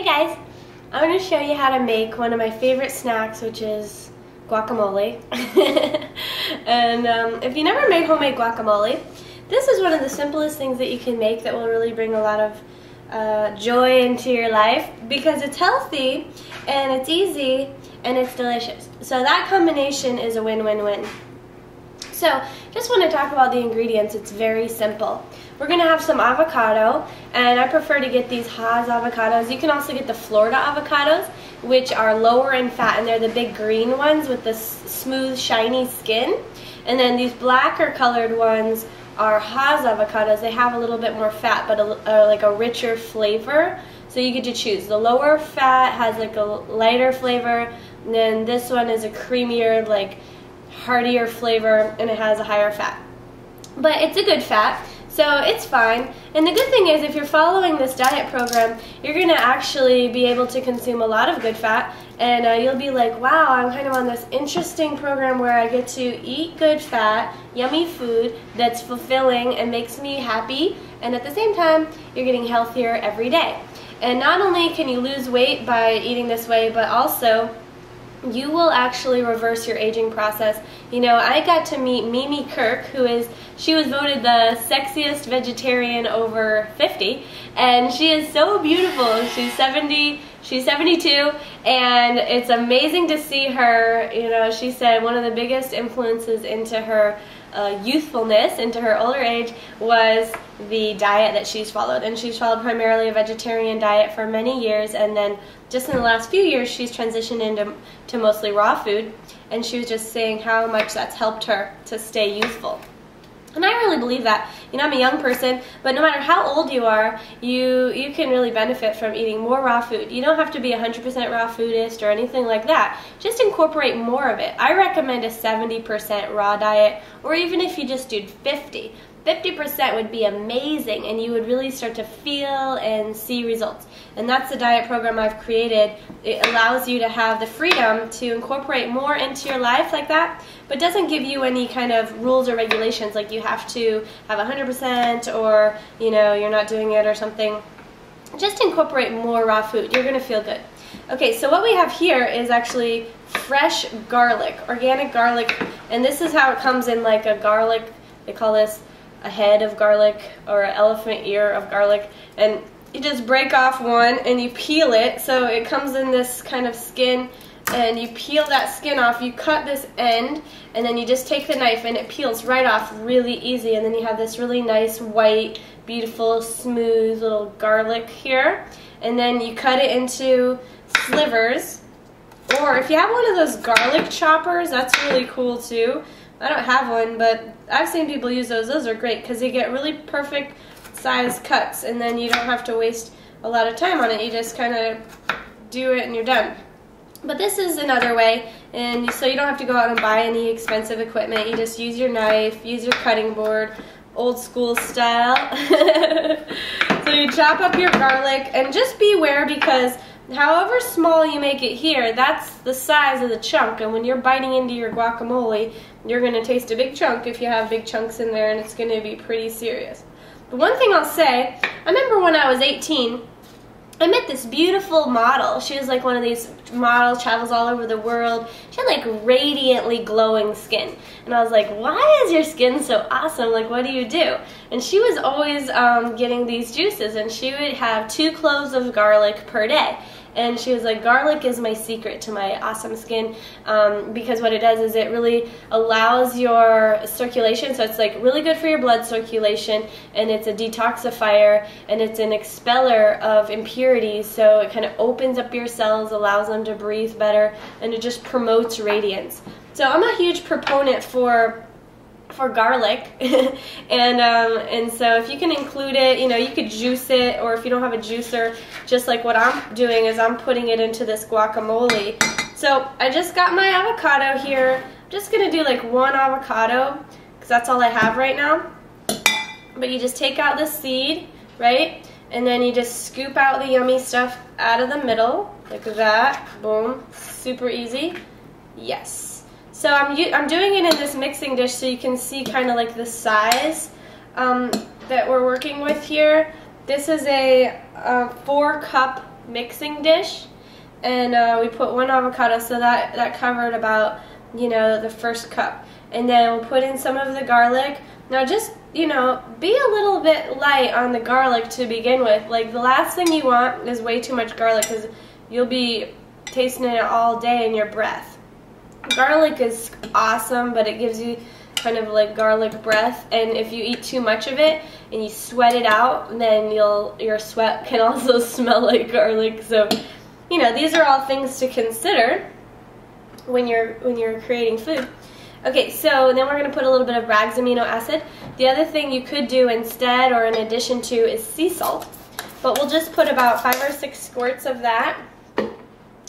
Hi guys, I'm going to show you how to make one of my favorite snacks, which is guacamole. And if you never made homemade guacamole, this is one of the simplest things that you can make that will really bring a lot of joy into your life because it's healthy and it's easy and it's delicious. So that combination is a win-win-win. So just want to talk about the ingredients. It's very simple. We're going to have some avocado, and I prefer to get these Hass avocados. You can also get the Florida avocados, which are lower in fat, and they're the big green ones with the smooth, shiny skin. And then these blacker colored ones are Hass avocados. They have a little bit more fat, but like a richer flavor. So you get to choose. The lower fat has like a lighter flavor, and then this one is a creamier, like heartier flavor, and it has a higher fat. But it's a good fat, so it's fine. And the good thing is, if you're following this diet program, you're going to actually be able to consume a lot of good fat, and you'll be like, wow, I'm kind of on this interesting program where I get to eat good fat, yummy food that's fulfilling and makes me happy, and at the same time, you're getting healthier every day. And not only can you lose weight by eating this way, but also you will actually reverse your aging process. You know, I got to meet Mimi Kirk, she was voted the sexiest vegetarian over 50, and she is so beautiful. She's 70, she's 72, and it's amazing to see her. You know, she said one of the biggest influences into her youthfulness, into her older age, was the diet that she's followed. And she's followed primarily a vegetarian diet for many years, and then just in the last few years she's transitioned into mostly raw food, and she was just saying how much that's helped her to stay youthful. And I really believe that. You know, I'm a young person, but no matter how old you are, you can really benefit from eating more raw food. You don't have to be 100% raw foodist or anything like that. Just incorporate more of it. I recommend a 70% raw diet, or even if you just do 50% would be amazing, and you would really start to feel and see results. And that's the diet program I've created. It allows you to have the freedom to incorporate more into your life like that, but doesn't give you any kind of rules or regulations like you have to have 100% or, you know, you're not doing it or something. Just incorporate more raw food. You're going to feel good. Okay, so what we have here is actually fresh garlic, organic garlic, and this is how it comes in, like a garlic, they call this a head of garlic or an elephant ear of garlic, and you just break off one and you peel it, so it comes in this kind of skin, and you peel that skin off, you cut this end, and then you just take the knife and it peels right off really easy, and then you have this really nice white, beautiful, smooth little garlic here, and then you cut it into slivers, or if you have one of those garlic choppers, that's really cool too. I don't have one, but I've seen people use those. Those are great because you get really perfect size cuts, and then you don't have to waste a lot of time on it. You just kind of do it and you're done. But this is another way, and so you don't have to go out and buy any expensive equipment. You just use your knife, use your cutting board, old school style. So you chop up your garlic, and just beware because however small you make it here, that's the size of the chunk, and when you're biting into your guacamole, you're going to taste a big chunk if you have big chunks in there, and it's going to be pretty serious. But one thing I'll say, I remember when I was 18, I met this beautiful model. She was like one of these models, travels all over the world. She had like radiantly glowing skin. And I was like, why is your skin so awesome? Like, what do you do? And she was always getting these juices, and she would have 2 cloves of garlic per day. And she was like, garlic is my secret to my awesome skin, because what it does is it really allows your circulation, so it's like really good for your blood circulation, and it's a detoxifier, and it's an expeller of impurities, so it kind of opens up your cells, allows them to breathe better, and it just promotes radiance. So I'm a huge proponent for garlic, and so if you can include it, you know, you could juice it, or if you don't have a juicer, just like what I'm doing is I'm putting it into this guacamole. So I just got my avocado here. I'm just gonna do like 1 avocado because that's all I have right now. But you just take out the seed, right, and then you just scoop out the yummy stuff out of the middle like that. Boom, super easy. Yes. So I'm doing it in this mixing dish so you can see kind of like the size that we're working with here. This is a 4-cup mixing dish, and we put 1 avocado, so that covered about, you know, the first cup. And then we'll put in some of the garlic. Now just, you know, be a little bit light on the garlic to begin with. Like, the last thing you want is way too much garlic, because you'll be tasting it all day in your breath. Garlic is awesome, but it gives you kind of like garlic breath, and if you eat too much of it and you sweat it out, then your sweat can also smell like garlic. So, you know, these are all things to consider when you're creating food. Okay, so then we're going to put a little bit of Bragg's amino acid. The other thing you could do instead or in addition to is sea salt, but we'll just put about 5 or 6 squirts of that.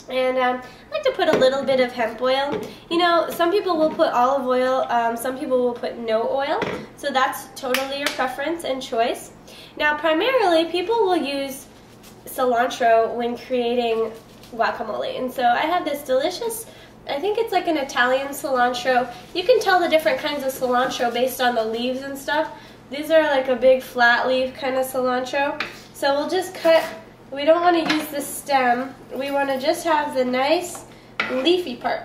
And I like to put a little bit of hemp oil. You know, some people will put olive oil, some people will put no oil, so that's totally your preference and choice. Now, primarily, people will use cilantro when creating guacamole, and so I have this delicious, I think it's like an Italian cilantro. You can tell the different kinds of cilantro based on the leaves and stuff. These are like a big flat leaf kind of cilantro. So we'll just cut. We don't want to use the stem. We want to just have the nice leafy part.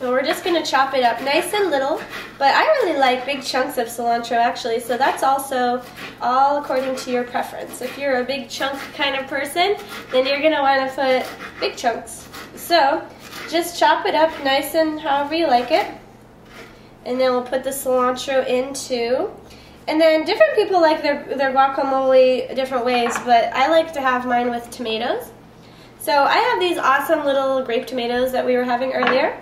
And we're just going to chop it up nice and little. But I really like big chunks of cilantro actually, so that's also all according to your preference. If you're a big chunk kind of person, then you're going to want to put big chunks. So just chop it up nice and however you like it. And then we'll put the cilantro in too. And then different people like their guacamole different ways, but I like to have mine with tomatoes. So I have these awesome little grape tomatoes that we were having earlier,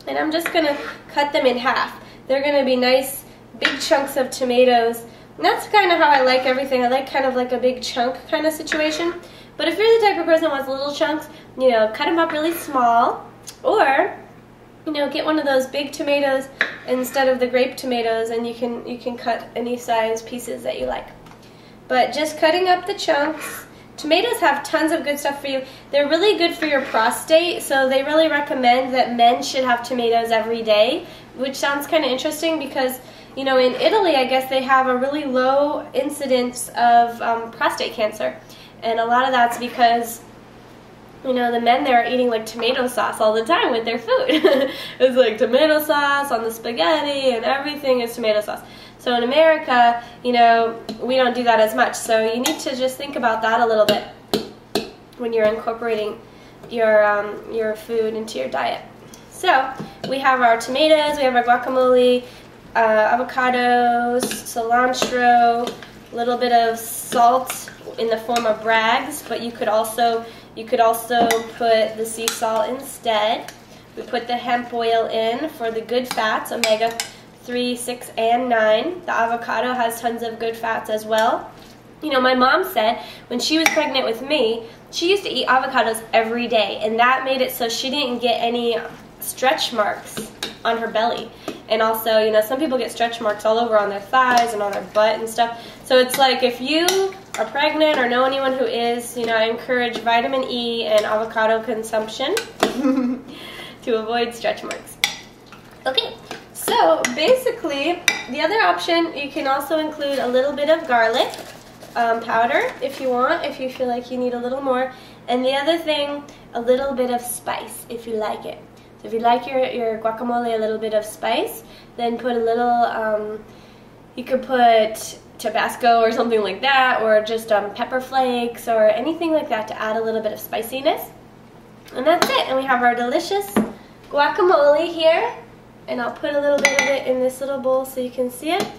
and I'm just going to cut them in half. They're going to be nice big chunks of tomatoes, and that's kind of how I like everything. I like kind of like a big chunk kind of situation. But if you're the type of person that wants little chunks, you know, cut them up really small, or you know, get one of those big tomatoes instead of the grape tomatoes, and you can cut any size pieces that you like. But just cutting up the chunks. Tomatoes have tons of good stuff for you. They're really good for your prostate, so they really recommend that men should have tomatoes every day, which sounds kind of interesting because, you know, in Italy, I guess they have a really low incidence of prostate cancer, and a lot of that's because, you know, the men there are eating like tomato sauce all the time with their food. It's like tomato sauce on the spaghetti and everything is tomato sauce. So in America, you know, we don't do that as much. So you need to just think about that a little bit when you're incorporating your food into your diet. So we have our tomatoes, we have our guacamole, avocados, cilantro, a little bit of salt in the form of Bragg's, but you could also put the sea salt instead. We put the hemp oil in for the good fats, omega-3, 6, and 9. The avocado has tons of good fats as well. You know, my mom said when she was pregnant with me, she used to eat avocados every day, and that made it so she didn't get any stretch marks on her belly. And also, you know, some people get stretch marks all over on their thighs and on their butt and stuff. So it's like if you are pregnant or know anyone who is, you know, I encourage vitamin E and avocado consumption to avoid stretch marks. Okay, so basically the other option, you can also include a little bit of garlic powder if you want, if you feel like you need a little more. And the other thing, a little bit of spice if you like it. So if you like your guacamole a little bit of spice, then put a little, you could put Tabasco or something like that, or just pepper flakes or anything like that to add a little bit of spiciness. And that's it. And we have our delicious guacamole here. And I'll put a little bit of it in this little bowl so you can see it.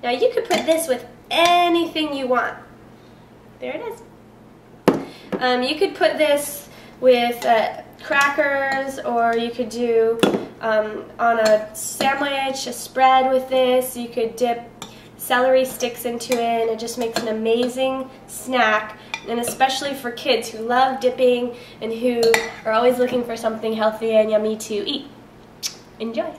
Now you could put this with anything you want. There it is. You could put this with crackers, or you could do on a sandwich, a spread with this. You could dip celery sticks into it, and it just makes an amazing snack, and especially for kids who love dipping and who are always looking for something healthy and yummy to eat. Enjoy!